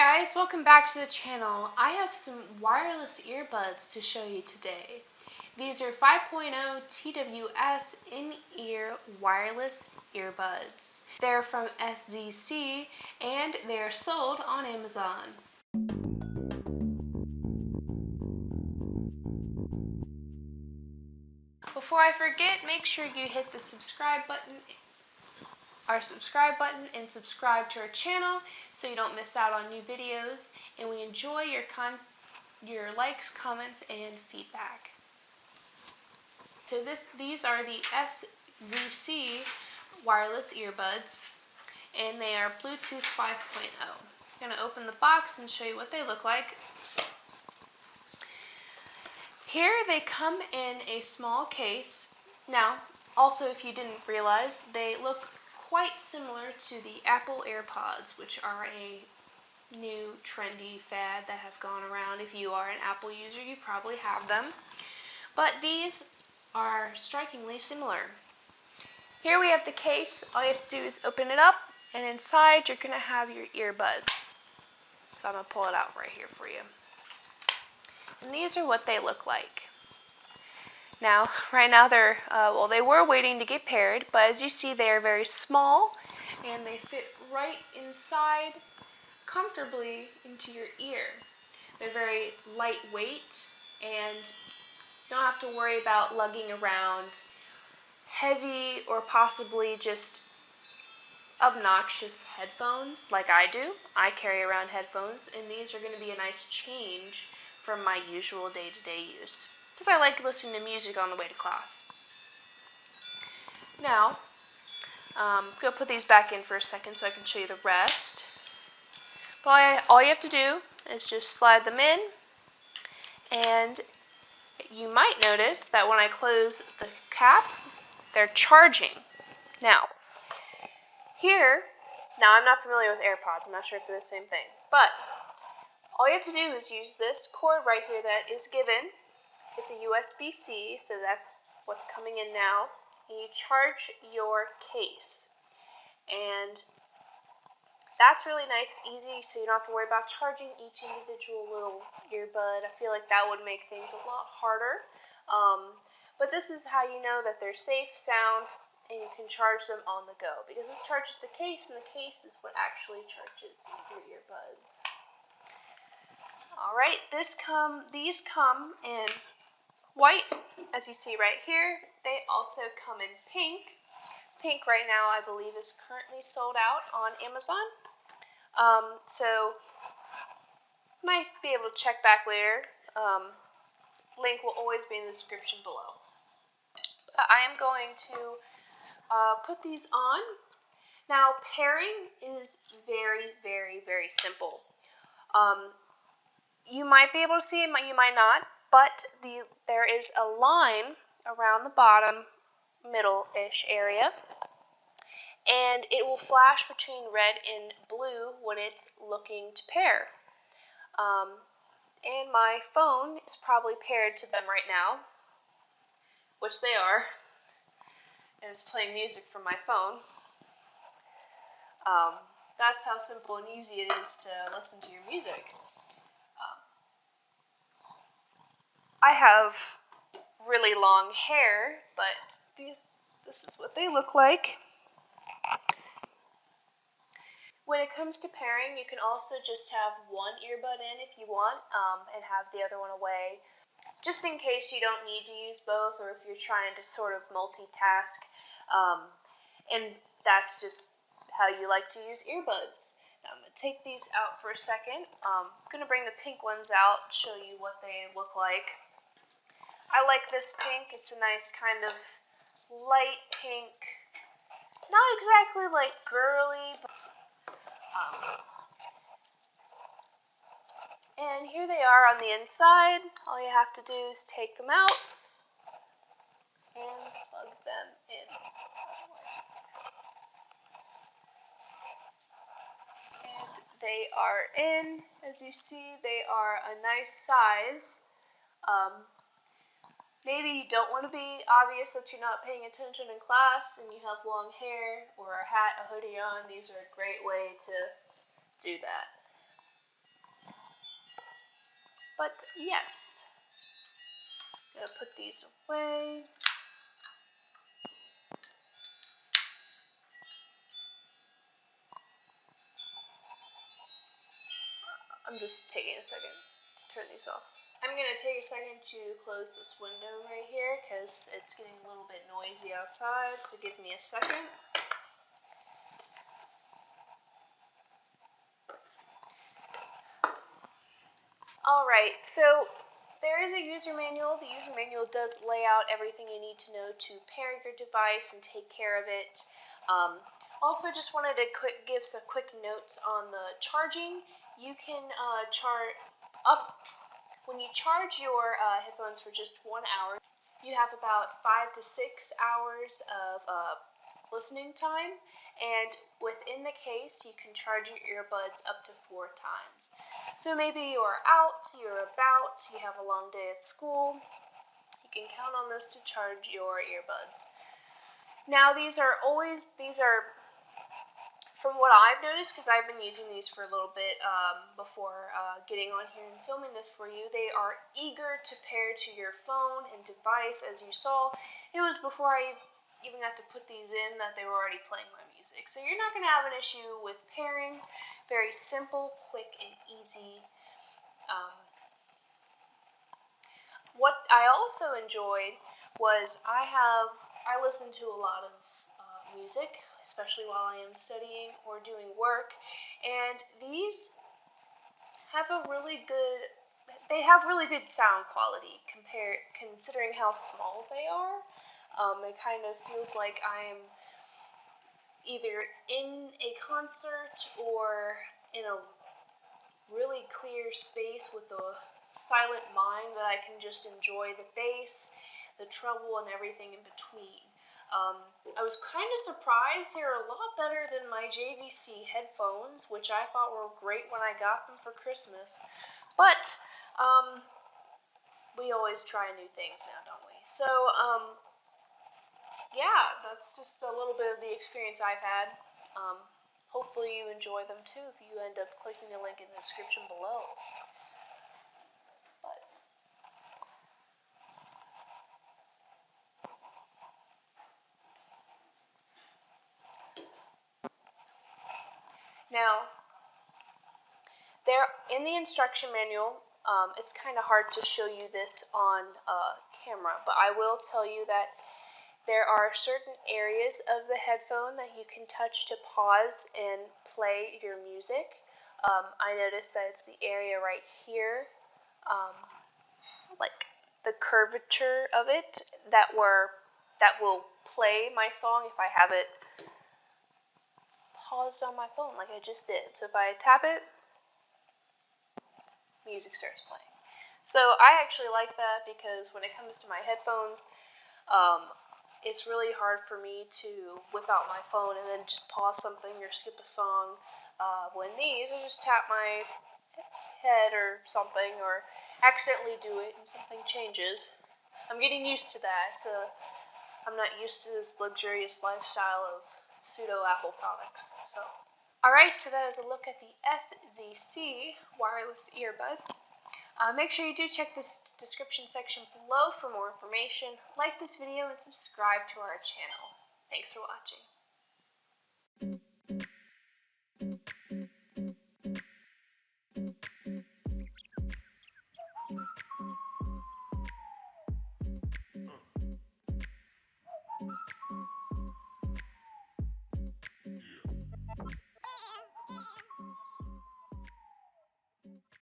Hi guys, welcome back to the channel. I have some wireless earbuds to show you today. These are 5.0 TWS in-ear wireless earbuds. They're from SZC and they're sold on Amazon. Before I forget, make sure you hit the subscribe button and subscribe to our channel so you don't miss out on new videos, and we enjoy your likes, comments, and feedback. So these are the SZC wireless earbuds, and they are Bluetooth 5.0. I'm going to open the box and show you what they look like. Here they come in a small case. Now, also if you didn't realize, they look quite similar to the Apple AirPods, which are a new trendy fad that have gone around. If you are an Apple user, you probably have them. But these are strikingly similar. Here we have the case. All you have to do is open it up, and inside you're going to have your earbuds. So I'm going to pull it out right here for you. And these are what they look like. Now, right now they were waiting to get paired, but as you see, they are very small and they fit right inside comfortably into your ear. They're very lightweight and you don't have to worry about lugging around heavy or possibly just obnoxious headphones like I do. I carry around headphones, and these are going to be a nice change from my usual day-to-day use, because I like listening to music on the way to class. Now, I'm going to put these back in for a second so I can show you the rest. But all you have to do is just slide them in, and you might notice that when I close the cap, they're charging. Now, I'm not familiar with AirPods. I'm not sure if they're the same thing, but all you have to do is use this cord right here that is given. It's a USB-C, so that's what's coming in now. And you charge your case. And that's really nice, easy, so you don't have to worry about charging each individual little earbud. I feel like that would make things a lot harder. But this is how you know that they're safe, sound, and you can charge them on the go. Because this charges the case, and the case is what actually charges your earbuds. Alright, these come in white, as you see right here. They also come in pink. Pink right now, I believe, is currently sold out on Amazon. So, might be able to check back later. Link will always be in the description below. I am going to put these on. Now, pairing is very, very, very simple. You might be able to see it, you might not, but there is a line around the bottom, middle-ish area, and it will flash between red and blue when it's looking to pair. And my phone is probably paired to them right now, which they are, and it's playing music from my phone. That's how simple and easy it is to listen to your music. I have really long hair, but this is what they look like. When it comes to pairing, you can also just have one earbud in if you want, and have the other one away, just in case you don't need to use both, or if you're trying to sort of multitask, and that's just how you like to use earbuds. Now, I'm going to take these out for a second. I'm going to bring the pink ones out, show you what they look like. I like this pink. It's a nice kind of light pink. Not exactly like girly, but and here they are on the inside. All you have to do is take them out and plug them in. And they are in. As you see, they are a nice size. Maybe you don't want to be obvious that you're not paying attention in class and you have long hair or a hat, a hoodie on. These are a great way to do that. But yes, I'm gonna put these away. I'm just taking a second to turn these off. I'm going to take a second to close this window right here because it's getting a little bit noisy outside, so give me a second. Alright, so there is a user manual. The user manual does lay out everything you need to know to pair your device and take care of it. Also, just wanted to give some quick notes on the charging. You can when you charge your headphones for just 1 hour, you have about 5 to 6 hours of listening time, and within the case, you can charge your earbuds up to 4 times. So maybe you're out, you have a long day at school, you can count on this to charge your earbuds. Now, these are from what I've noticed, because I've been using these for a little bit before getting on here and filming this for you, they are eager to pair to your phone and device. As you saw, it was before I even got to put these in that they were already playing my music. So you're not going to have an issue with pairing. Very simple, quick, and easy. What I also enjoyed was I listen to a lot of music, especially while I am studying or doing work, and these have really good sound quality considering how small they are. It kind of feels like I am either in a concert or in a really clear space with a silent mind that I can just enjoy the bass, the treble, and everything in between. I was kind of surprised they're a lot better than my JVC headphones, which I thought were great when I got them for Christmas. But we always try new things now, don't we? So, yeah, that's just a little bit of the experience I've had. Hopefully you enjoy them too if you end up clicking the link in the description below. Now, there in the instruction manual, it's kind of hard to show you this on camera, but I will tell you that there are certain areas of the headphone that you can touch to pause and play your music. I noticed that it's the area right here, like the curvature of it, that will play my song if I have it paused on my phone like I just did. So if I tap it, music starts playing. So I actually like that because when it comes to my headphones, it's really hard for me to whip out my phone and then just pause something or skip a song. When these, I just tap my head or something or accidentally do it and something changes. I'm getting used to that. I'm not used to this luxurious lifestyle of pseudo Apple products. So, alright, so that is a look at the SZC wireless earbuds. Make sure you do check the description section below for more information. Like this video and subscribe to our channel. Thanks for watching.